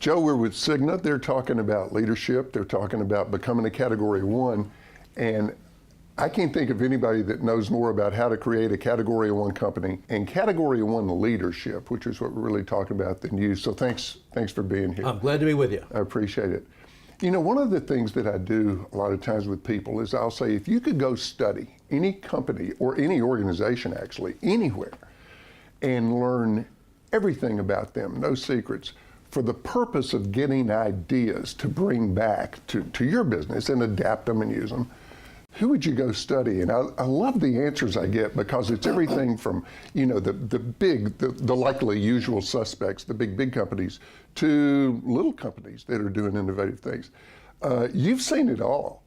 Joe, we're with Cigna. They're talking about leadership. They're talking about becoming a Category 1. And I can't think of anybody that knows more about how to create a Category 1 company and Category 1 leadership, which is what we're really talking about, than you. So thanks for being here. I'm glad to be with you. I appreciate it. You know, one of the things that I do a lot of times with people is I'll say, if you could go study any company or any organization, actually, anywhere, and learn everything about them, no secrets, for the purpose of getting ideas to bring back to your business and adapt them and use them, who would you go study? And I love the answers I get, because it's everything from, you know, the likely usual suspects, the big companies, to little companies that are doing innovative things. You've seen it all.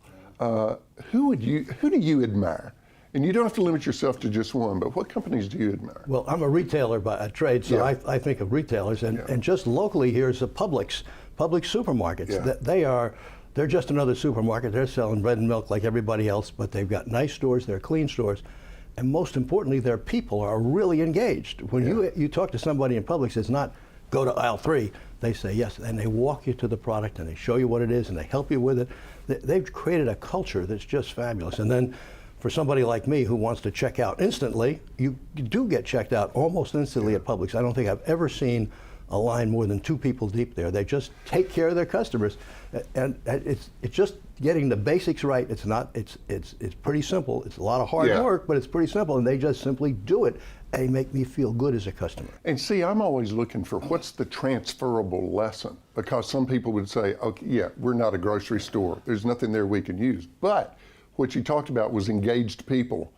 Who do you admire? And you don't have to limit yourself to just one, but what companies do you admire? Well, I'm a retailer by trade, so yeah. I think of retailers, and just locally here's the Publix supermarkets. Yeah. They're just another supermarket. They're selling bread and milk like everybody else, but they've got nice stores, they're clean stores, and most importantly, their people are really engaged. When you talk to somebody in Publix, it's not go to aisle 3, they say yes, and they walk you to the product and they show you what it is and they help you with it. They've created a culture that's just fabulous. And then for somebody like me who wants to check out instantly, you do get checked out almost instantly at Publix. I don't think I've ever seen a line more than 2 people deep there. They just take care of their customers, and it's just getting the basics right. It's pretty simple. It's a lot of hard work, but it's pretty simple, and they just simply do it, and they make me feel good as a customer. And see, I'm always looking for what's the transferable lesson, because some people would say, okay, yeah, we're not a grocery store. There's nothing there we can use. But what you talked about was engaged people.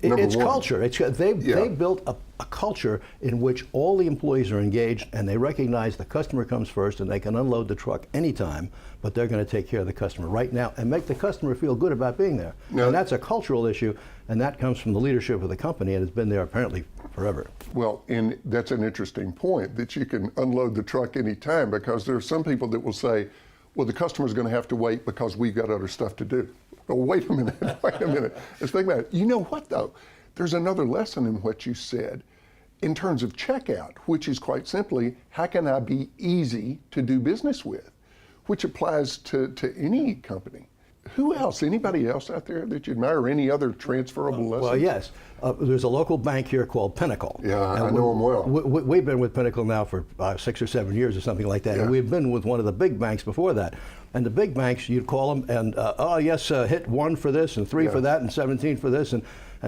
It's culture. They built a culture in which all the employees are engaged, and they recognize the customer comes first, and they can unload the truck anytime, but they're going to take care of the customer right now and make the customer feel good about being there. And that's a cultural issue, and that comes from the leadership of the company, and it's been there apparently forever. Well, and that's an interesting point, that you can unload the truck anytime, because there are some people that will say, well, the customer's going to have to wait because we've got other stuff to do. Oh, wait a minute, wait a minute. Let's think about it. You know what, though? There's another lesson in what you said in terms of checkout, which is quite simply, how can I be easy to do business with? Which applies to any company. Who else? Anybody else out there that you admire, or any other transferable lessons? Well, yes. There's a local bank here called Pinnacle. Yeah, I know them well. We've been with Pinnacle now for 6 or 7 years or something like that, and we've been with one of the big banks before that. And the big banks, you'd call them, and oh yes, hit 1 for this, and 3 for that, and 17 for this, and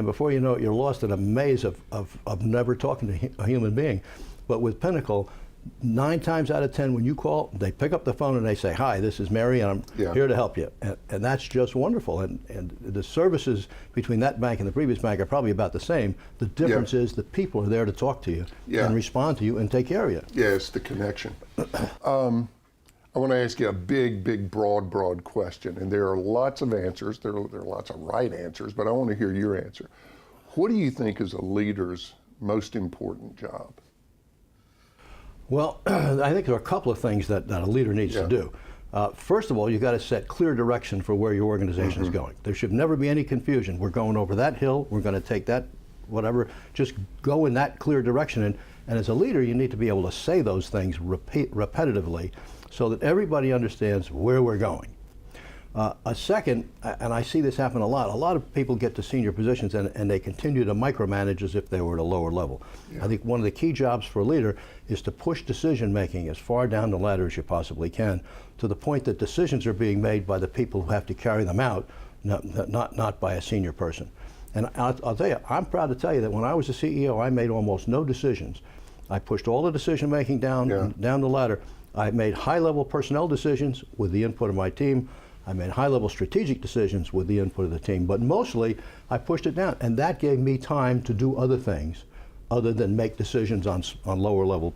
before you know it, you're lost in a maze of never talking to a human being. But with Pinnacle, 9 times out of 10, when you call, they pick up the phone and they say, hi, this is Mary, and I'm here to help you. And that's just wonderful. And the services between that bank and the previous bank are probably about the same. The difference is the people are there to talk to you and respond to you and take care of you. Yeah, it's the connection. I want to ask you a big, broad question. And there are lots of answers. There are lots of right answers, but I want to hear your answer. What do you think is a leader's most important job? Well, I think there are a couple of things that a leader needs to do. First of all, you've got to set clear direction for where your organization is going. There should never be any confusion. We're going over that hill, we're going to take that, whatever, just go in that clear direction. And as a leader, you need to be able to say those things repetitively so that everybody understands where we're going. A second, and I see this happen a lot of people get to senior positions and they continue to micromanage as if they were at a lower level. I think one of the key jobs for a leader is to push decision making as far down the ladder as you possibly can, to the point that decisions are being made by the people who have to carry them out, not by a senior person. And I'll tell you, I'm proud to tell you that when I was a CEO, I made almost no decisions. I pushed all the decision making down the ladder. I made high-level personnel decisions with the input of my team. I made high-level strategic decisions with the input of the team, but mostly I pushed it down, and that gave me time to do other things other than make decisions on lower-level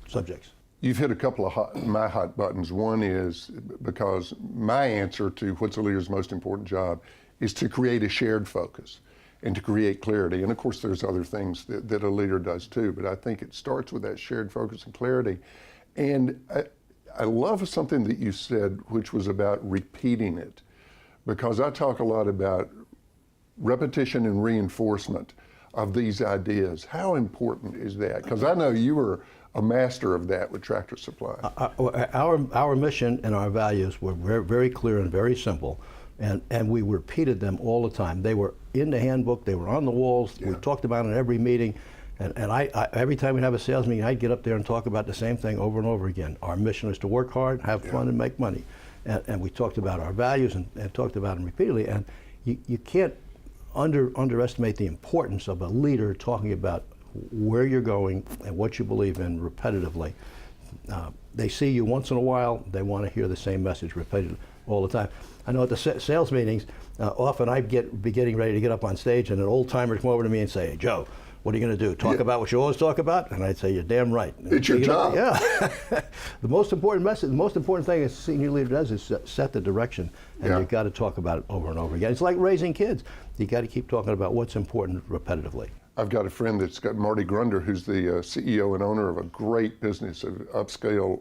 subjects. You've hit a couple of my hot buttons. One is, because my answer to what's a leader's most important job is to create a shared focus and to create clarity. And of course, there's other things that a leader does too, but I think it starts with that shared focus and clarity. And I love something that you said, which was about repeating it, because I talk a lot about repetition and reinforcement of these ideas. How important is that? Because I know you were a master of that with Tractor Supply. Our mission and our values were very, very clear and very simple, and we repeated them all the time. They were in the handbook, they were on the walls, we talked about it in every meeting, and I every time we'd have a sales meeting, I'd get up there and talk about the same thing over and over again. Our mission is to work hard, have fun, and make money. And we talked about our values and talked about them repeatedly, and you can't underestimate the importance of a leader talking about where you're going and what you believe in repetitively. They see you once in a while, they want to hear the same message repeated all the time. I know at the sales meetings, often I'd be getting ready to get up on stage and an old timer would come over to me and say, "Hey, Joe, what are you going to do? Talk about what you always talk about?" And I'd say, "You're damn right." It's your job. Yeah. The most important message, the most important thing a senior leader does is set the direction, and you've got to talk about it over and over again. It's like raising kids. You got to keep talking about what's important repetitively. I've got a friend that's got Marty Grunder, who's the CEO and owner of a great business, an upscale,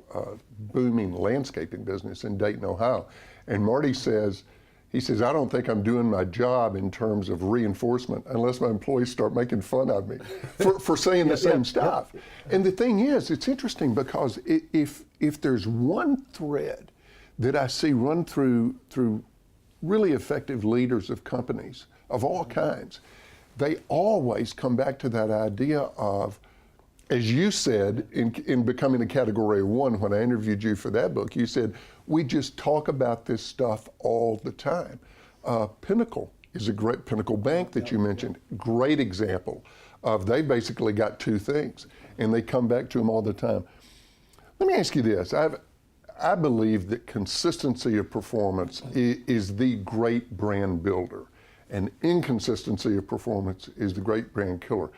booming landscaping business in Dayton, Ohio. And Marty says, he says, "I don't think I'm doing my job in terms of reinforcement unless my employees start making fun of me for saying the same stuff." And the thing is, it's interesting because if there's one thread that I see run through really effective leaders of companies of all kinds, they always come back to that idea of, as you said, in Becoming a Category 1, when I interviewed you for that book, you said, we just talk about this stuff all the time. Pinnacle is a great, Pinnacle Bank that you mentioned, great example of they basically got two things, and they come back to them all the time. Let me ask you this. I believe that consistency of performance is the great brand builder, and inconsistency of performance is the great brand killer.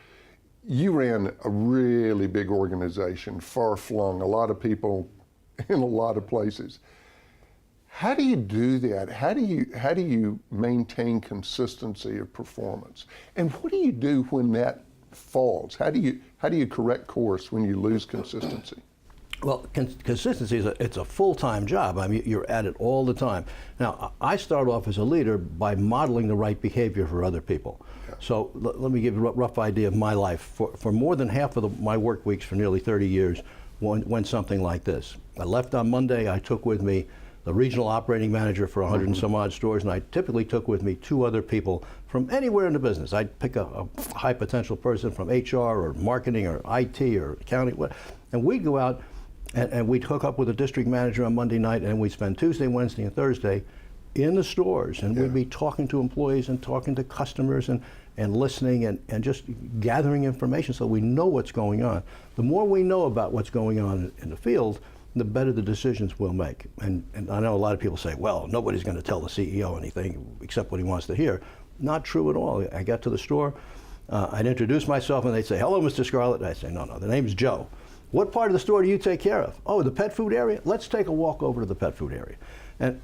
You ran a really big organization, far-flung, a lot of people in a lot of places. How do you do that? How do you maintain consistency of performance? And what do you do when that falls? How do you correct course when you lose consistency? Well, consistency it's a full-time job. I mean, you're at it all the time. Now, I start off as a leader by modeling the right behavior for other people. Yeah. So let me give you a rough idea of my life. For more than half of my work weeks for nearly 30 years went something like this. I left on Monday. I took with me the regional operating manager for 100 and some odd stores, and I typically took with me 2 other people from anywhere in the business. I'd pick a high potential person from HR or marketing or IT or accounting, and we'd go out and we'd hook up with a district manager on Monday night, and we'd spend Tuesday, Wednesday, and Thursday in the stores, and we'd be talking to employees and talking to customers and listening and just gathering information so we know what's going on. The more we know about what's going on in the field, the better the decisions we'll make. And I know a lot of people say, well, nobody's going to tell the CEO anything except what he wants to hear. Not true at all. I got to the store, I'd introduce myself, and they'd say, "Hello, Mr. Scarlett." I'd say, "No, the name's Joe. What part of the store do you take care of?" "Oh, the pet food area." "Let's take a walk over to the pet food area."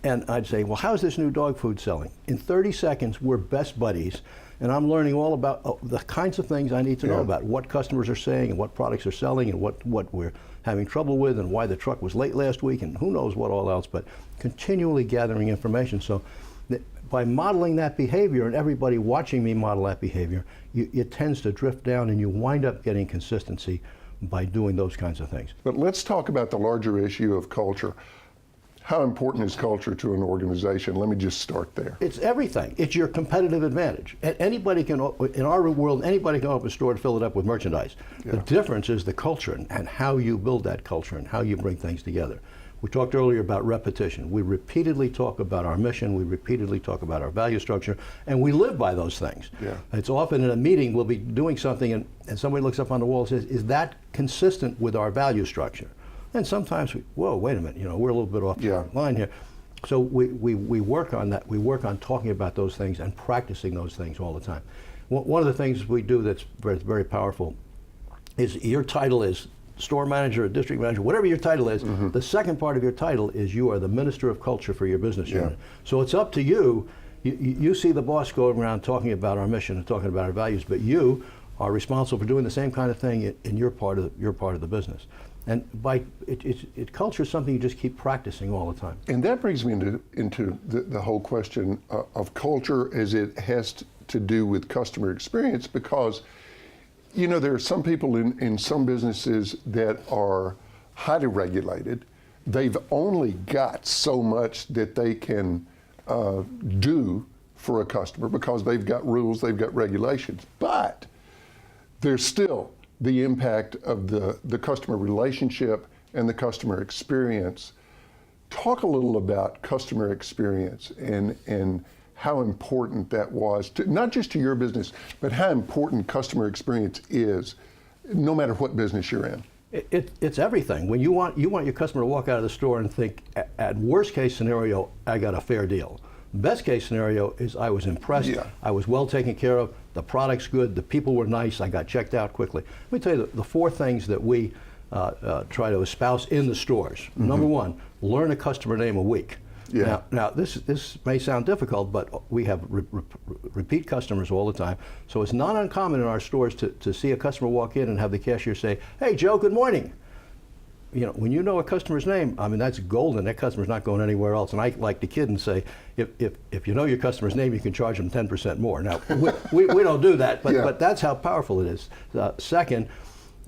And I'd say, "Well, how's this new dog food selling?" In 30 seconds, we're best buddies, and I'm learning all about the kinds of things I need to know about what customers are saying and what products are selling and what we're having trouble with and why the truck was late last week and who knows what all else, but continually gathering information. So by modeling that behavior and everybody watching me model that behavior, it tends to drift down and you wind up getting consistency by doing those kinds of things. But let's talk about the larger issue of culture. How important is culture to an organization? Let me just start there. It's everything. It's your competitive advantage. Anybody can, in our world, anybody can open a store and fill it up with merchandise. The difference is the culture and how you build that culture and how you bring things together. We talked earlier about repetition. We repeatedly talk about our mission, we repeatedly talk about our value structure, and we live by those things. It's often in a meeting we'll be doing something and somebody looks up on the wall and says, "Is that consistent with our value structure?" And sometimes whoa, wait a minute, we're a little bit off the line here. So we work on that. We work on talking about those things and practicing those things all the time. One of the things we do that's very, very powerful is your title is store manager or district manager, whatever your title is. The second part of your title is you are the minister of culture for your business unit. So it's up to you. You see the boss going around talking about our mission and talking about our values, but you are responsible for doing the same kind of thing in your part of the business. And culture is something you just keep practicing all the time. And that brings me into the whole question of culture as it has to do with customer experience, because You know, there are some people in some businesses that are highly regulated. They've only got so much that they can do for a customer because they've got rules, they've got regulations. But there's still the impact of the customer relationship and the customer experience. Talk a little about customer experience and how important that was, to, not just to your business, but how important customer experience is, no matter what business you're in. It's everything. When you want your customer to walk out of the store and think, at worst case scenario, I got a fair deal. Best case scenario is I was impressed, Yeah. I was well taken care of, the product's good, the people were nice, I got checked out quickly. Let me tell you the four things that we try to espouse in the stores. Mm-hmm. Number one, learn a customer name a week. Yeah. Now this may sound difficult, but we have repeat customers all the time. So it's not uncommon in our stores to see a customer walk in and have the cashier say, "Hey, Joe, good morning." You know, when you know a customer's name, I mean, that's golden. That customer's not going anywhere else. And I like to kid and say, if you know your customer's name, you can charge them 10% more. Now, we don't do that, but, yeah. but that's how powerful it is. Second,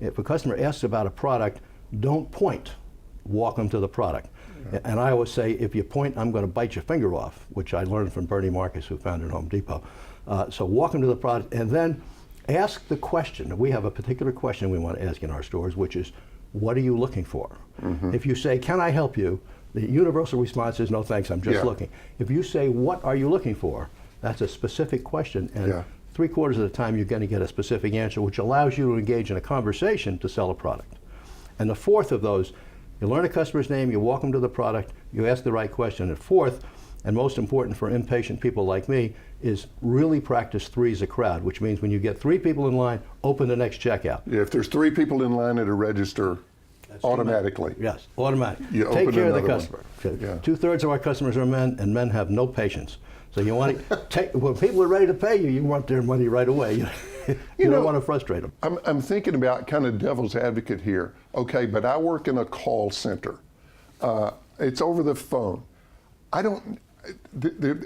if a customer asks about a product, don't point. Walk them to the product. Yeah. And I always say, if you point, I'm going to bite your finger off, which I learned from Bernie Marcus, who founded Home Depot. So walk them to the product, and then ask the question. We have a particular question we want to ask in our stores, which is, what are you looking for? Mm-hmm. If you say, can I help you? The universal response is, no thanks, I'm just looking. If you say, what are you looking for? That's a specific question, and 3/4 of the time you're going to get a specific answer, which allows you to engage in a conversation to sell a product. And the fourth of those, you learn a customer's name, you walk them to the product, you ask the right question. And fourth, and most important for impatient people like me, is really practice three as a crowd, which means when you get 3 people in line, open the next checkout. Yeah, if there's 3 people in line at a register, that's automatically. Yes, automatic. You take care of the one. customer. Yeah. 2/3 of our customers are men, and men have no patience. So you want to take, when people are ready to pay you, you want their money right away. You don't want to frustrate them. I'm thinking about kind of devil's advocate here. Okay, but I work in a call center. It's over the phone. I don't.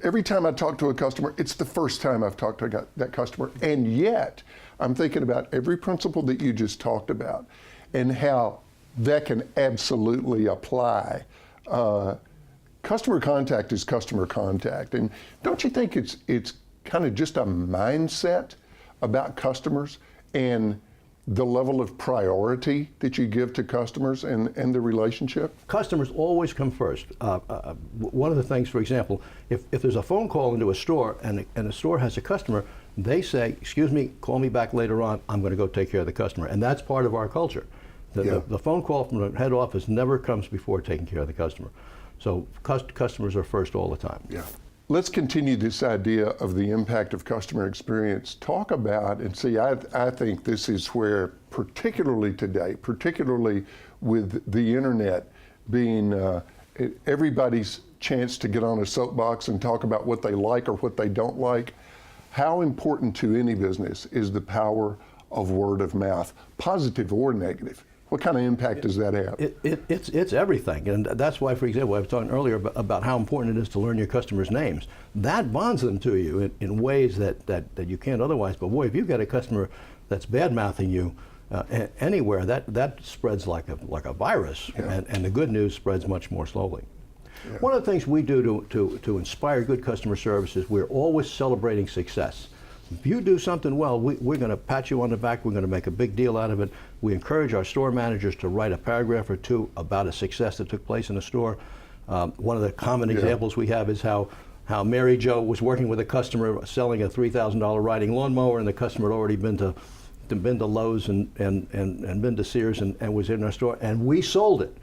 Every time I talk to a customer, it's the first time I've talked to that customer, and yet I'm thinking about every principle that you just talked about and how that can absolutely apply. Customer contact is customer contact, and don't you think it's kind of just a mindset about customers and the level of priority that you give to customers and the relationship? Customers always come first. One of the things, for example, if there's a phone call into a store and the store has a customer, they say, excuse me, call me back later on, I'm going to go take care of the customer. And that's part of our culture. The phone call from the head office never comes before taking care of the customer. So customers are first all the time. Yeah. Let's continue this idea of the impact of customer experience. Talk about, and see, I think this is where, particularly today, particularly with the internet being everybody's chance to get on a soapbox and talk about what they like or what they don't like, how important to any business is the power of word of mouth, positive or negative? What kind of impact does that have? It's everything, and that's why, for example, I was talking earlier about how important it is to learn your customers' names. That bonds them to you in ways that you can't otherwise. But boy, if you've got a customer that's bad-mouthing you anywhere, that spreads like a virus, and the good news spreads much more slowly. Yeah. One of the things we do to inspire good customer service is we're always celebrating success. If you do something well, we're going to pat you on the back. We're going to make a big deal out of it. We encourage our store managers to write a paragraph or two about a success that took place in the store. One of the common examples we have is how Mary Jo was working with a customer selling a $3,000 riding lawnmower, and the customer had already been to Lowe's and been to Sears and was in our store, and we sold it.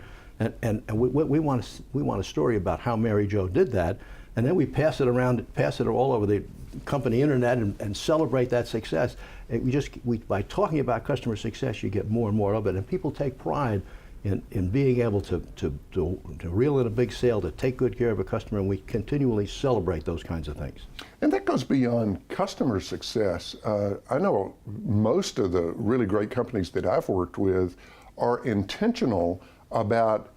And we want a story about how Mary Jo did that, and then we pass it around, pass it all over the company internet and celebrate that success. By talking about customer success, you get more and more of it, and people take pride in being able to reel in a big sale, to take good care of a customer, and we continually celebrate those kinds of things. And that goes beyond customer success. I know most of the really great companies that I've worked with are intentional about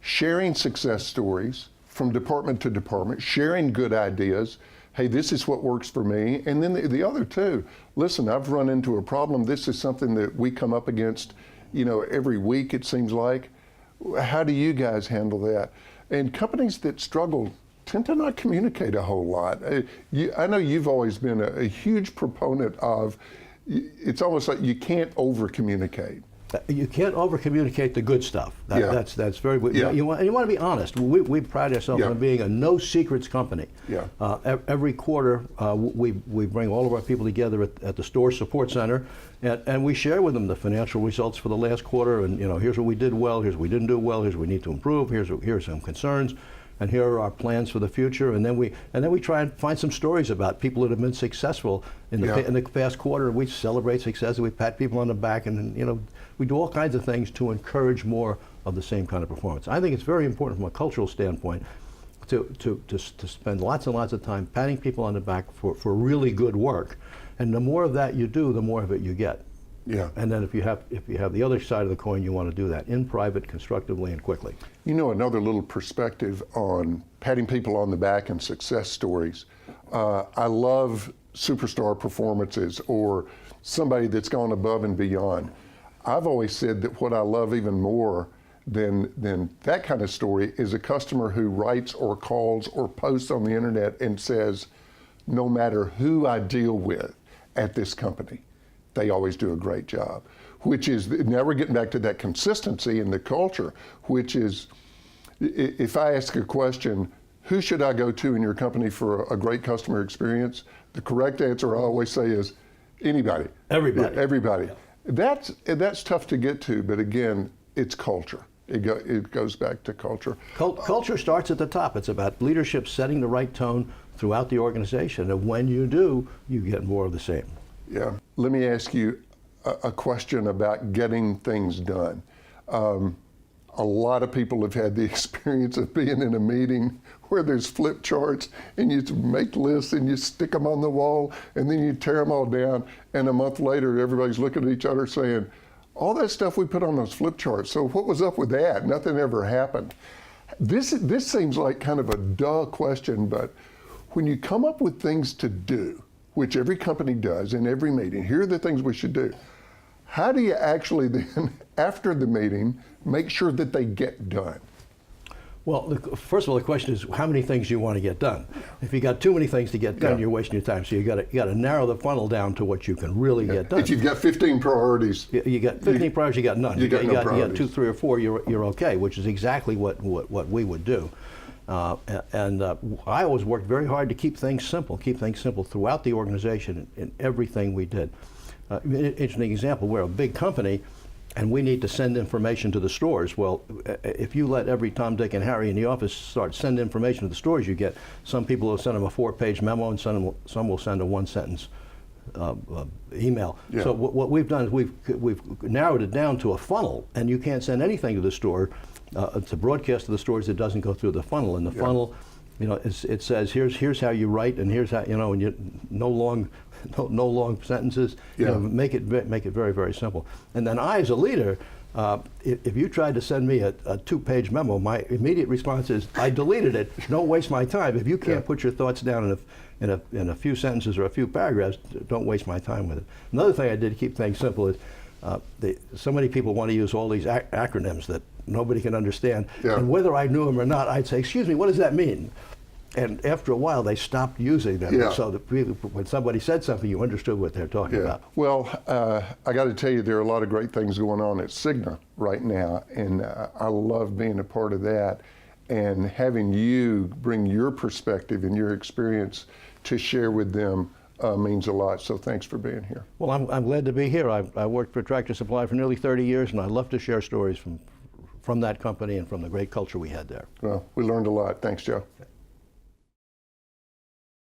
sharing success stories from department to department, sharing good ideas, hey, this is what works for me. And then the other two, listen, I've run into a problem. This is something that we come up against, every week it seems like. How do you guys handle that? And companies that struggle tend to not communicate a whole lot. I know you've always been a huge proponent of, it's almost like you can't over-communicate. You can't over-communicate the good stuff. That's very. Yeah. You want to be honest. We pride ourselves on being a no secrets company. Yeah. Every quarter, we bring all of our people together at the store support center, and we share with them the financial results for the last quarter. And here's what we did well. Here's what we didn't do well. Here's what we need to improve. Here's some concerns. And here are our plans for the future. And then we try and find some stories about people that have been successful in the past quarter. We celebrate success. We pat people on the back, and we do all kinds of things to encourage more of the same kind of performance. I think it's very important from a cultural standpoint to spend lots and lots of time patting people on the back for really good work. And the more of that you do, the more of it you get. Yeah. And then if you have the other side of the coin, you want to do that in private, constructively, and quickly. Another little perspective on patting people on the back and success stories. I love superstar performances or somebody that's gone above and beyond. I've always said that what I love even more than that kind of story is a customer who writes or calls or posts on the internet and says, no matter who I deal with at this company, they always do a great job, which is, now we're getting back to that consistency in the culture, which is, if I ask a question, who should I go to in your company for a great customer experience? The correct answer I always say is anybody. Everybody. Yeah, everybody. Yeah. That's tough to get to, but again, it's culture. It goes back to culture. Culture starts at the top. It's about leadership setting the right tone throughout the organization, and when you do, you get more of the same. Yeah. Let me ask you a question about getting things done. A lot of people have had the experience of being in a meeting where there's flip charts and you make lists and you stick them on the wall and then you tear them all down, and a month later everybody's looking at each other saying, all that stuff we put on those flip charts, so what was up with that? Nothing ever happened. This seems like kind of a duh question, but when you come up with things to do, which every company does in every meeting, here are the things we should do. How do you actually then, after the meeting, make sure that they get done? Well, first of all, the question is how many things you want to get done. If you got too many things to get done, you're wasting your time. So you got to narrow the funnel down to what you can really get done. If you've got 15 priorities, you got 15 priorities, you got none. You got no priorities. You got 2, 3, or 4, you're okay, which is exactly what we would do. I always worked very hard to keep things simple throughout the organization in everything we did. Interesting example, we're a big company and we need to send information to the stores. Well, if you let every Tom, Dick, and Harry in the office start sending information to the stores, you get some people will send them a 4-page memo and some will send a 1-sentence email. Yeah. So what we've done is we've narrowed it down to a funnel, and you can't send anything to the store. It's a broadcast to the stores that doesn't go through the funnel. And the funnel, it says here's how you write, and here's how and you no long sentences. Make it very, very simple. And then I, as a leader, if you tried to send me a 2-page memo, my immediate response is, I deleted it. Don't waste my time. If you can't put your thoughts down in a few sentences or a few paragraphs, don't waste my time with it. Another thing I did to keep things simple is so many people want to use all these acronyms that nobody can understand. Yeah. And whether I knew them or not, I'd say, excuse me, what does that mean? And after a while, they stopped using them. Yeah. So that when somebody said something, you understood what they're talking about. Well, I got to tell you, there are a lot of great things going on at Cigna right now, and I love being a part of that. And having you bring your perspective and your experience to share with them means a lot. So thanks for being here. Well, I'm glad to be here. I worked for Tractor Supply for nearly 30 years, and I love to share stories from that company and from the great culture we had there. Well, we learned a lot. Thanks, Joe.